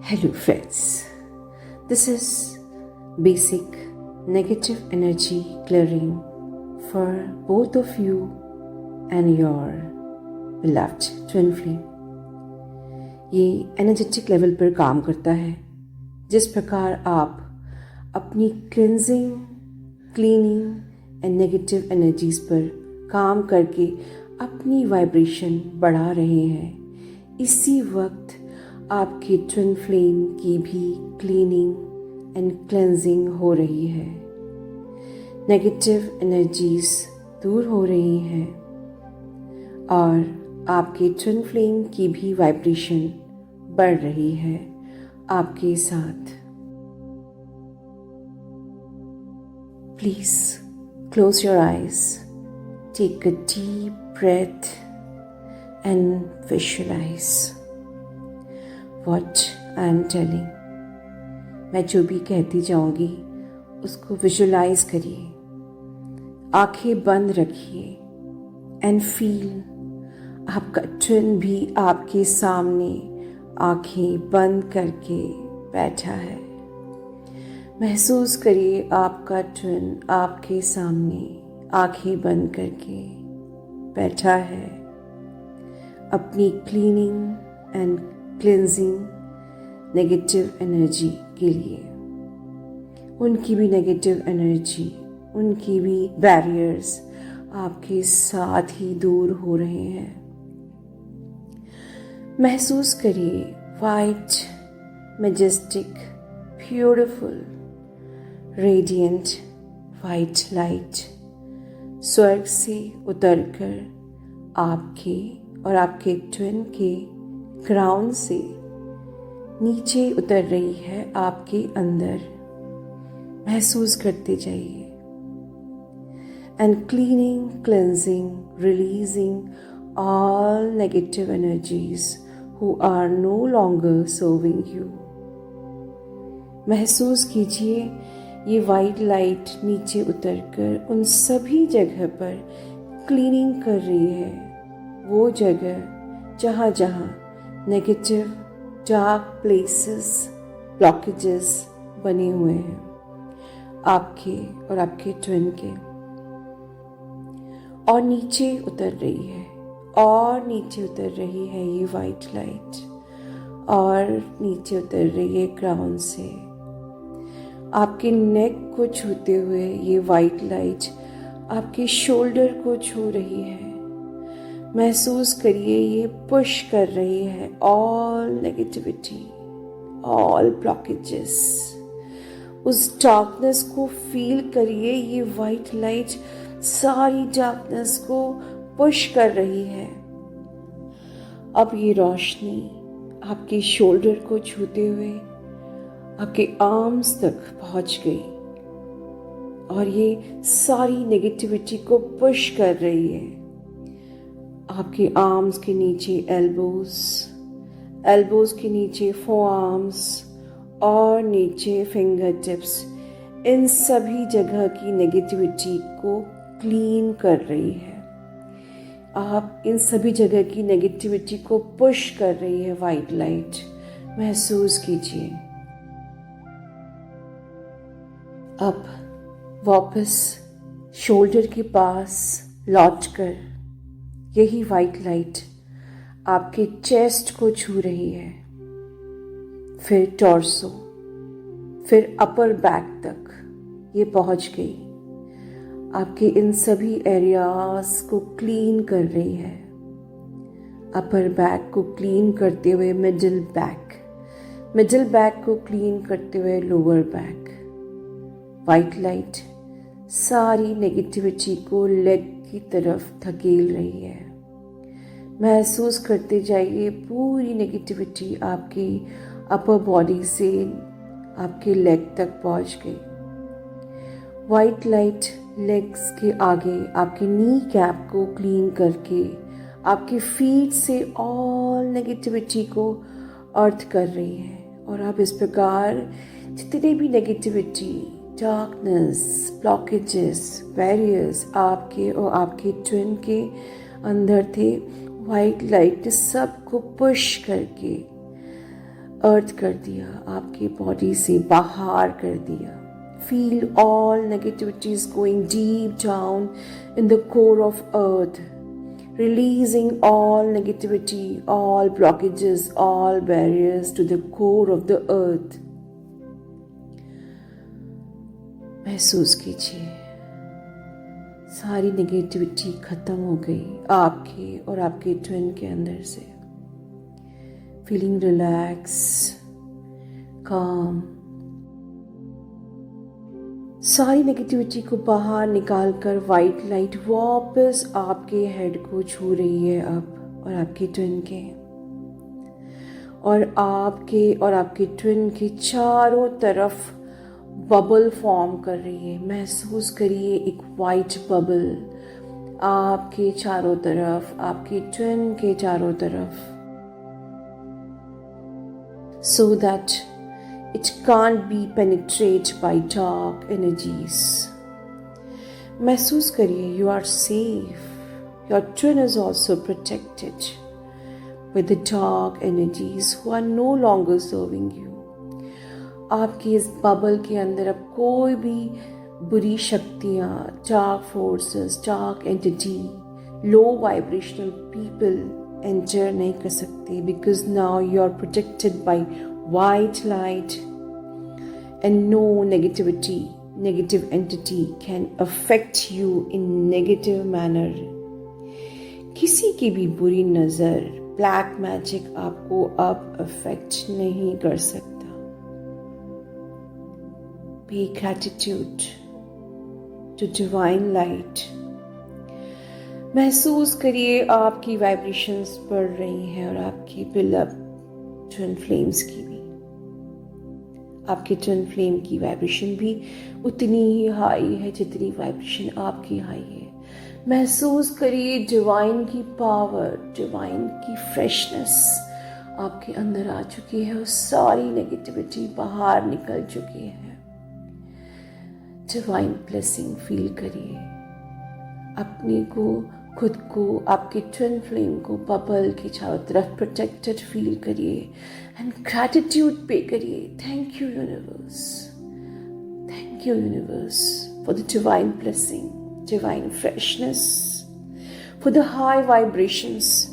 Hello, friends. This is basic negative energy clearing for both of you and your beloved twin flame. ये energetic level पर काम करता है जिस प्रकार आप अपनी cleansing, cleaning and negative energies पर काम करके अपनी वाइब्रेशन बढ़ा रहे हैं। इसी वक्त आपके ट्विन फ्लेम की भी क्लीनिंग एंड क्लेंजिंग हो रही है। नेगेटिव एनर्जीज दूर हो रही हैं और आपके ट्विन फ्लेम की भी वाइब्रेशन बढ़ रही है आपके साथ। Please close your eyes, take a deep breath and visualize What I am telling. मैं जो भी कहती जाऊंगी उसको विजुलाइज करिए, आंखें बंद रखिए एंड फील आपका ट्विन भी आपके सामने आंखें बंद करके बैठा है। महसूस करिए आपका ट्विन आपके सामने आंखें बंद करके बैठा है अपनी cleaning and cleansing negative energy के लिए। उनकी भी नेगेटिव एनर्जी, उनकी भी बैरियर्स आपके साथ ही दूर हो रहे हैं। महसूस करिए white, majestic, beautiful, radiant white light स्वर्ग से उतरकर आपके और आपके ट्विन के क्राउन से नीचे उतर रही है आपके अंदर। महसूस करते जाइए and cleaning, cleansing, releasing all negative energies who are no longer serving you. महसूस कीजिए ये वाइट लाइट नीचे उतरकर उन सभी जगह पर क्लीनिंग कर रही है, वो जगह जहाँ जहाँ नेगेटिव डार्क प्लेसेस, ब्लॉकेजेस बने हुए हैं आपके और आपके ट्विन के। और नीचे उतर रही है, और नीचे उतर रही है ये वाइट लाइट, और नीचे उतर रही है क्राउन से। आपके नेक को छूते हुए ये वाइट लाइट आपके शोल्डर को छू रही है। महसूस करिए ये पुश कर रही है ऑल नेगेटिविटी, ऑल ब्लॉकेजेस। उस डार्कनेस को फील करिए, ये वाइट लाइट सारी डार्कनेस को पुश कर रही है। अब ये रोशनी आपके शोल्डर को छूते हुए आपके आर्म्स तक पहुंच गई और ये सारी नेगेटिविटी को पुश कर रही है। आपके आर्म्स के नीचे एल्बोज के नीचे फोआर्म्स और नीचे फिंगर टिप्स, इन सभी जगह की नेगेटिविटी को क्लीन कर रही है। आप इन सभी जगह की नेगेटिविटी को पुश कर रही है वाइट लाइट। महसूस कीजिए। अब वापस शोल्डर के पास लौटकर यही वाइट लाइट आपके चेस्ट को छू रही है, फिर टॉर्सो, फिर अपर बैक तक ये पहुंच गई। आपके इन सभी एरियाज को क्लीन कर रही है। अपर बैक को क्लीन करते हुए मिडिल बैक को क्लीन करते हुए लोअर बैक। वाइट लाइट सारी नेगेटिविटी को लेग की तरफ धकेल रही है। महसूस करते जाइए पूरी नेगेटिविटी आपकी अपर बॉडी से आपके लेग तक पहुंच गई। वाइट लाइट लेग्स के आगे आपके नी कैप को क्लीन करके आपके फीट से ऑल नेगेटिविटी को अर्थ कर रही है। और आप इस प्रकार जितने भी नेगेटिविटी, डार्कनेस, ब्लॉकेजेस, बैरियर्स आपके और आपके ट्विन के अंदर थे, वाइट लाइट सबको पुश करके अर्थ कर दिया, आपके बॉडी से बाहर कर दिया. Feel all negativities going deep down in the core of earth, releasing all negativity, all blockages, all barriers to the core of the earth. महसूस कीजिए सारी नेगेटिविटी खत्म हो गई आपके और आपके ट्विन के अंदर से. फीलिंग रिलैक्स, काम. सारी नेगेटिविटी को बाहर निकालकर वाइट लाइट वापस आपके हेड को छू रही है अब, और आपके ट्विन के, और आपके ट्विन के चारों तरफ बबल फॉर्म कर रही है. महसूस करिए एक वाइट बबल आपके चारों तरफ, आपके ट्विन के चारों तरफ, so that it can't be penetrated by dark energies. महसूस करिए you are safe. Your twin is also protected with the dark energies who are no longer serving you. आपके इस बबल के अंदर अब कोई भी बुरी शक्तियाँ, dark forces, dark entity, low vibrational people enter नहीं कर सकते, because now you are protected by white light and no negativity, negative entity can affect you in negative manner. किसी की भी बुरी नज़र, ब्लैक मैजिक आपको अब अफेक्ट नहीं कर सकता. Pay gratitude to divine light. महसूस करिए आपकी वाइब्रेशंस बढ़ रही हैं और आपकी बिलव्ड ट्विन फ्लेम्स की भी. आपके ट्विन फ्लेम की वाइब्रेशन भी उतनी ही हाई है जितनी वाइब्रेशन आपकी हाई है. महसूस करिए डिवाइन की पावर, डिवाइन की फ्रेशनेस आपके अंदर आ चुकी है और सारी नेगेटिविटी बाहर निकल चुकी है. डिवाइन ब्लेसिंग फील करिए. अपने को, खुद को, आपके ट्विन फ्लेम को बबल के चारों तरफ प्रोटेक्टेड फील करिए एंड ग्रैटिट्यूड पे करिए. Thank you universe, thank you universe for the divine blessing, divine freshness, for the high vibrations.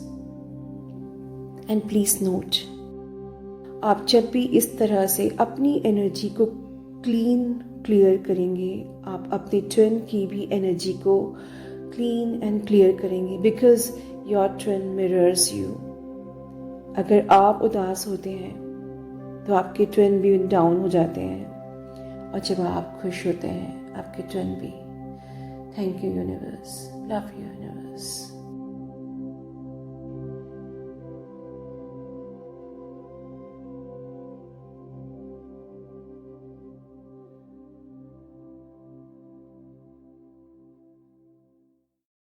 And please note, आप जब भी इस तरह से अपनी एनर्जी को क्लियर करेंगे, आप अपने ट्विन की भी एनर्जी को क्लीन एंड क्लियर करेंगे, because your twin mirrors you. अगर आप उदास होते हैं तो आपके ट्विन भी डाउन हो जाते हैं, और जब आप खुश होते हैं आपके ट्विन भी. Thank you universe, love you universe.